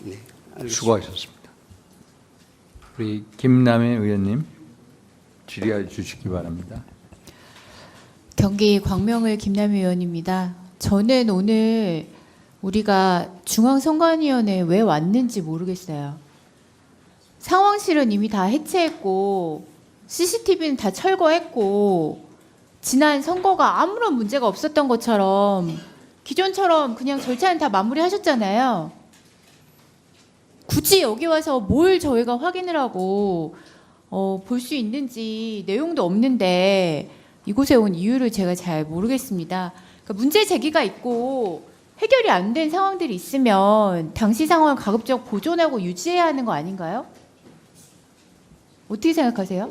네, 알겠습니다. 수고하셨습니다. 우리 김남희 의원님 질의해 주시기 바랍니다. 경기 광명을 김남희 의원입니다. 저는 오늘 우리가 중앙선관위원회에 왜 왔는지 모르겠어요. 상황실은 이미 다 해체했고 CCTV는 다 철거했고 지난 선거가 아무런 문제가 없었던 것처럼 기존처럼 그냥 절차는 다 마무리하셨잖아요. 굳이 여기 와서 뭘 저희가 확인을 하고 볼 수 있는지 내용도 없는데 이곳에 온 이유를 제가 잘 모르겠습니다. 그러니까 문제 제기가 있고 해결이 안 된 상황들이 있으면 당시 상황을 가급적 보존하고 유지해야 하는 거 아닌가요? 어떻게 생각하세요?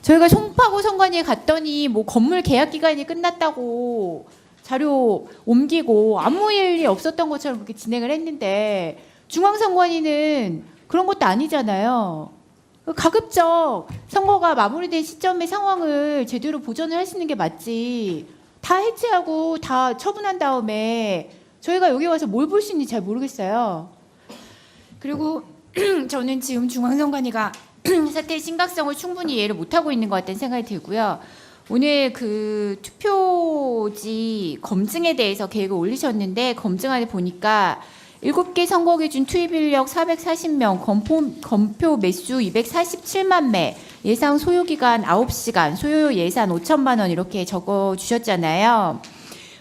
저희가 송파구 선관위에 갔더니 뭐 건물 계약 기간이 끝났다고 자료 옮기고 아무 일이 없었던 것처럼 그렇게 진행을 했는데 중앙선관위는 그런 것도 아니잖아요. 가급적 선거가 마무리된 시점의 상황을 제대로 보존을 하시는 게 맞지. 다 해체하고 다 처분한 다음에 저희가 여기 와서 뭘 볼 수 있는지 잘 모르겠어요. 그리고 저는 지금 중앙선관위가 사태의 심각성을 충분히 이해를 못하고 있는 것 같다는 생각이 들고요. 오늘 그 투표지 검증에 대해서 계획을 올리셨는데 검증안을 보니까 7개 선거 기준 투입 인력 440명, 검표 매수 247만 매, 예상 소요 기간 9시간, 소요 예산 5천만 원 이렇게 적어 주셨잖아요.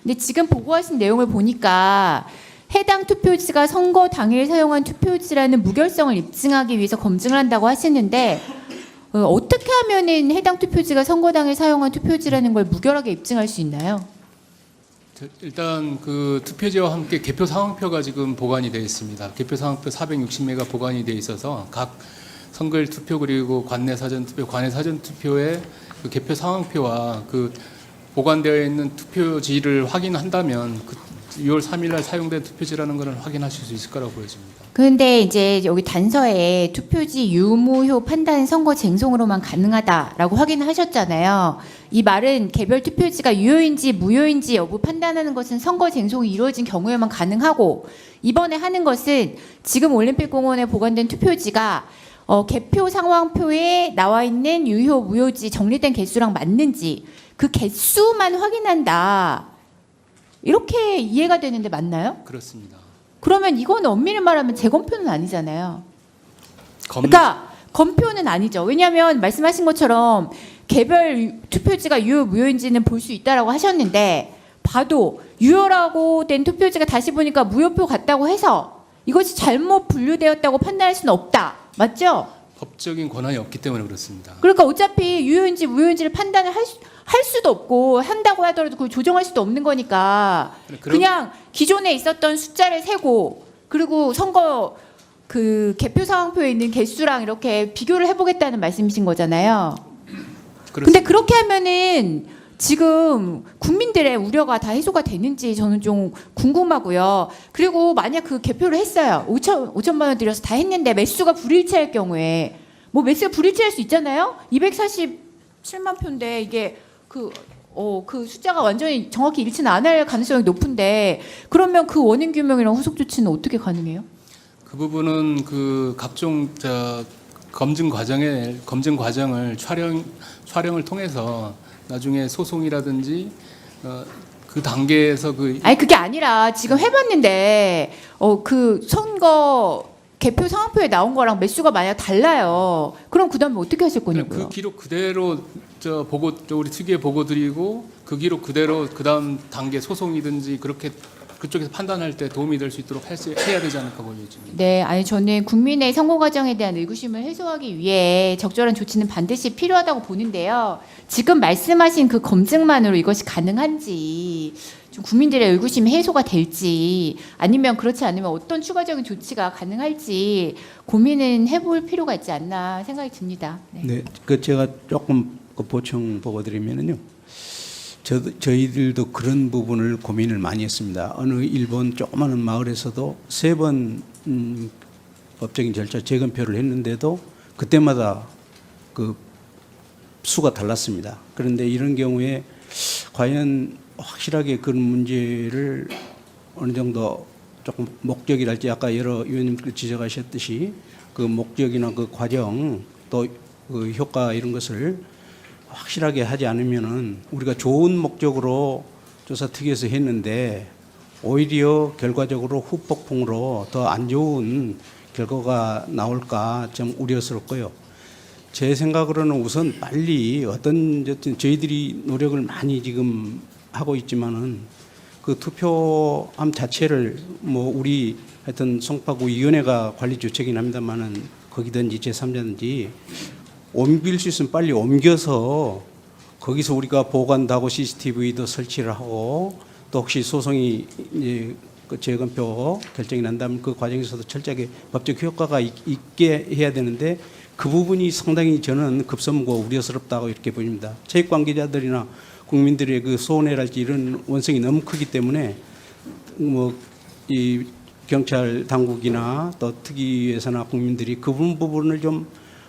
근데 지금 보고하신 내용을 보니까 해당 투표지가 선거 당일 사용한 투표지라는 무결성을 입증하기 위해서 검증을 한다고 하시는데 어떻게 하면은 해당 투표지가 선거 당일 사용한 투표지라는 걸 무결하게 입증할 수 있나요? 일단 그 투표지와 함께 개표 상황표가 지금 보관이 되어 있습니다. 개표 상황표 460매가 보관이 되어 있어서 각 선거일 투표 그리고 관내 사전 투표, 관내 사전 투표의 그 개표 상황표와 그 보관되어 있는 투표지를 확인한다면 그 6월 3일 날 사용된 투표지라는 것을 확인하실 수 있을 거라고 보여집니다. 그런데 이제 여기 단서에 투표지 유무효 판단 선거 쟁송으로만 가능하다라고 확인하셨잖아요. 이 말은 개별 투표지가 유효인지 무효인지 여부 판단하는 것은 선거 쟁송이 이루어진 경우에만 가능하고 이번에 하는 것은 지금 올림픽공원에 보관된 투표지가 개표 상황표에 나와 있는 유효 무효지 정리된 개수랑 맞는지 그 개수만 확인한다. 이렇게 이해가 되는데 맞나요? 그렇습니다. 그러면 이거는 엄밀히 말하면 재검표는 아니잖아요. 그러니까 검표는 아니죠. 왜냐하면 말씀하신 것처럼 개별 투표지가 유효 무효인지는 볼 수 있다라고 하셨는데 봐도 유효라고 된 투표지가 다시 보니까 무효표 같다고 해서 이것이 잘못 분류되었다고 판단할 수는 없다. 맞죠? 법적인 권한이 없기 때문에 그렇습니다. 그러니까 어차피 유효인지 무효인지를 판단을 할 수도 없고 한다고 하더라도 그걸 조정할 수도 없는 거니까 그냥 기존에 있었던 숫자를 세고 그리고 선거 그 개표 상황표에 있는 개수랑 이렇게 비교를 해보겠다는 말씀이신 거잖아요. 근데 그렇게 하면은 지금 국민들의 우려가 다 해소가 되는지 저는 좀 궁금하고요. 그리고 만약 그 개표를 했어요. 5천만 원 들여서 다 했는데 매수가 불일치할 경우에 뭐 매수가 불일치할 수 있잖아요. 247만 표인데 이게 그 숫자가 완전히 정확히 일치는 안 할 가능성이 높은데 그러면 그 원인 규명이랑 후속 조치는 어떻게 가능해요? 그 부분은 그 각종 검증 과정을 촬영을 통해서 나중에 소송이라든지 그 단계에서 아니 그게 아니라 지금 해봤는데 그 선거 개표 상황표에 나온 거랑 매수가 만약 달라요. 그럼 그다음에 어떻게 하실 거냐고요? 그 기록 그대로 우리 특위에 보고 드리고 그 기록 그대로 그다음 단계 소송이든지 그렇게 그쪽에서 판단할 때 도움이 될 수 있도록 해야 되지 않을까 보여집니다. 네, 아니 저는 국민의 선거 과정에 대한 의구심을 해소하기 위해 적절한 조치는 반드시 필요하다고 보는데요. 지금 말씀하신 그 검증만으로 이것이 가능한지 좀 국민들의 의구심이 해소가 될지 아니면 그렇지 않으면 어떤 추가적인 조치가 가능할지 고민은 해볼 필요가 있지 않나 생각이 듭니다. 네, 그 제가 조금 보충 보고 드리면은요. 저희들도 그런 부분을 고민을 많이 했습니다. 어느 일본 조그마한 마을에서도 3번 법적인 절차 재검표를 했는데도 그때마다 그 수가 달랐습니다. 그런데 이런 경우에 과연 확실하게 그런 문제를 어느 정도 조금 목적이랄지 아까 여러 의원님들 지적하셨듯이 그 목적이나 그 과정 또 그 효과 이런 것을 확실하게 하지 않으면은 우리가 좋은 목적으로 조사특위에서 했는데 오히려 결과적으로 후폭풍으로 더 안 좋은 결과가 나올까 좀 우려스럽고요. 제 생각으로는 우선 빨리 어떤 저희들이 노력을 많이 지금 하고 있지만은 그 투표함 자체를 뭐 우리 하여튼 송파구 위원회가 관리 주체이긴 합니다만은 거기든지 제3자든지 옮길 수 있으면 빨리 옮겨서 거기서 우리가 보관도 하고 CCTV도 설치를 하고 또 혹시 소송이 이제 그 재검표 결정이 난다면 그 과정에서도 철저하게 법적 효과가 있게 해야 되는데 그 부분이 상당히 저는 급선무고 우려스럽다고 이렇게 보입니다. 체육 관계자들이나 국민들의 그 소원이랄지 이런 원성이 너무 크기 때문에 뭐 이 경찰 당국이나 또 특위에서나 국민들이 그 부분을 좀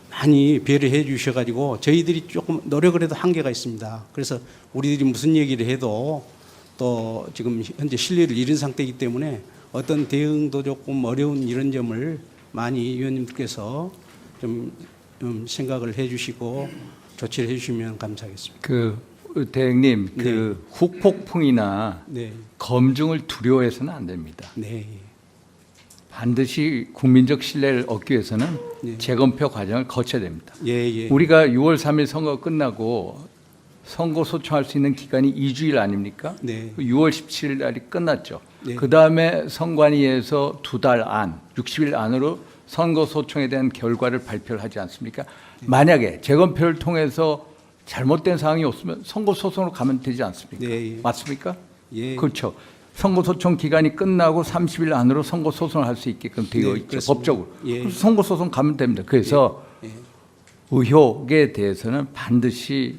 많이 배려해 주셔가지고 저희들이 조금 노력을 해도 한계가 있습니다. 그래서 우리들이 무슨 얘기를 해도 또 지금 현재 신뢰를 잃은 상태이기 때문에 어떤 대응도 조금 어려운 이런 점을 많이 위원님께서 좀 생각을 해 주시고 조치를 해 주시면 감사하겠습니다. 그 대행님, 네. 그 후폭풍이나 네. 검증을 두려워해서는 안 됩니다. 네. 반드시 국민적 신뢰를 얻기 위해서는 네. 재검표 과정을 거쳐야 됩니다. 예, 예. 우리가 6월 3일 선거 끝나고 선거 소청할 수 있는 기간이 2주일 아닙니까? 네. 6월 17일 날이 끝났죠. 네. 그다음에 선관위에서 2달 안, 60일 안으로 선거 소청에 대한 결과를 발표를 하지 않습니까? 만약에 재검표를 통해서 잘못된 사항이 없으면 선거 소송으로 가면 되지 않습니까? 네, 예. 맞습니까? 예. 그렇죠. 선거 소청 기간이 끝나고 30일 안으로 선거 소송을 할 수 있게끔 되어 네, 있죠. 그렇습니다. 법적으로. 예. 그래서 선거 소송 가면 됩니다. 그래서 예. 의혹에 대해서는 반드시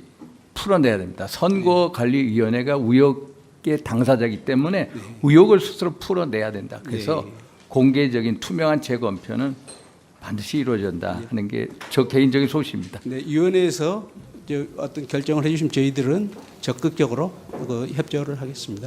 풀어내야 됩니다. 선거관리위원회가 의혹의 당사자이기 때문에 의혹을 스스로 풀어내야 된다. 그래서 네. 공개적인 투명한 재검표는 반드시 이루어진다 하는 게 저 개인적인 소식입니다. 네, 위원회에서 어떤 결정을 해주시면 저희들은 적극적으로 그 협조를 하겠습니다.